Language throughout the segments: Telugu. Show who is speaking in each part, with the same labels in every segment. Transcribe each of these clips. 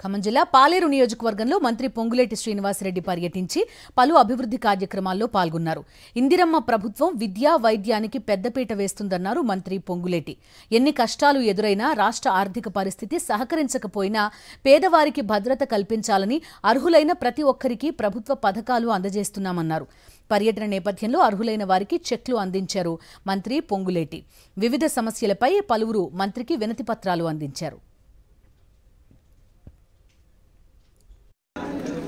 Speaker 1: ఖమ్మం జిల్లా పాలేరు నియోజకవర్గంలో మంత్రి పొంగులేటి శ్రీనివాసరెడ్డి పర్యటించి పలు అభివృద్ధి కార్యక్రమాల్లో పాల్గొన్నారు. ఇందిరమ్మ ప్రభుత్వం విద్యా వైద్యానికి పెద్దపీట వేస్తుందన్నారు మంత్రి పొంగులేటి. ఎన్ని కష్టాలు ఎదురైనా రాష్ట్ర ఆర్థిక పరిస్థితి సహకరించకపోయినా పేదవారికి భద్రత కల్పించాలని అర్హులైన ప్రతి ఒక్కరికి ప్రభుత్వ పథకాలు అందజేస్తున్నామన్నారు. పర్యటన నేపథ్యంలో అర్హులైన వారికి చెక్లు అందించారు మంత్రి పొంగులేటి. వివిధ సమస్యలపై పలువురు మంత్రికి వినతిపత్రాలు అందించారు.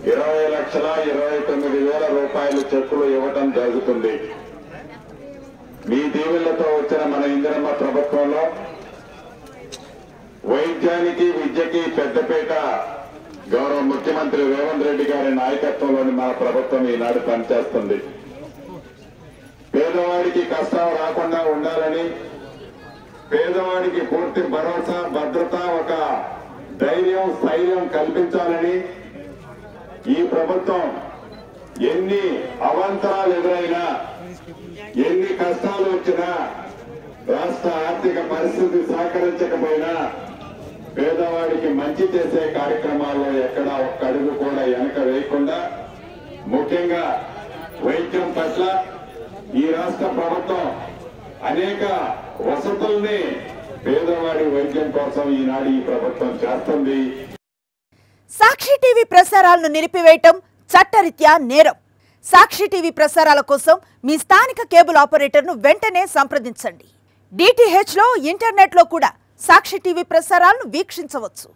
Speaker 2: 20,29,000 రూపాయలు చెక్కులు ఇవ్వటం జరుగుతుంది. మీ దీవెనలతో వచ్చిన మన ఇందిరమ్మ ప్రభుత్వంలో వైద్యానికి విద్యకి పెద్దపీట గౌరవ ముఖ్యమంత్రి రేవంత్ రెడ్డి గారి నాయకత్వంలోని మన ప్రభుత్వం ఈనాడు పనిచేస్తుంది. పేదవాడికి కష్టం రాకుండా ఉండాలని, పేదవాడికి పూర్తి భరోసా, భద్రత, ఒక ధైర్యం, స్థైర్యం కల్పించాలని ఈ ప్రభుత్వం ఎన్ని అవాంతరాలు ఎదురైనా, ఎన్ని కష్టాలు వచ్చినా, రాష్ట్ర ఆర్థిక పరిస్థితి సహకరించకపోయినా పేదవాడికి మంచి చేసే కార్యక్రమాల్లో ఎక్కడా ఒక్క అడుగు కూడా వెనక వేయకుండా, ముఖ్యంగా వైద్యం పట్ల ఈ రాష్ట్ర ప్రభుత్వం అనేక వసతుల్ని పేదవాడి వైద్యం కోసం ఈనాడు ఈ ప్రభుత్వం చేస్తుంది.
Speaker 3: సాక్షి టీవీ ప్రసారాలను నిలిపివేయటం చట్టరీత్యా నేరం. సాక్షి టీవీ ప్రసారాల కోసం మీ స్థానిక కేబుల్ ఆపరేటర్ను వెంటనే సంప్రదించండి. DTH లో, ఇంటర్నెట్లో కూడా సాక్షి టీవీ ప్రసారాలను వీక్షించవచ్చు.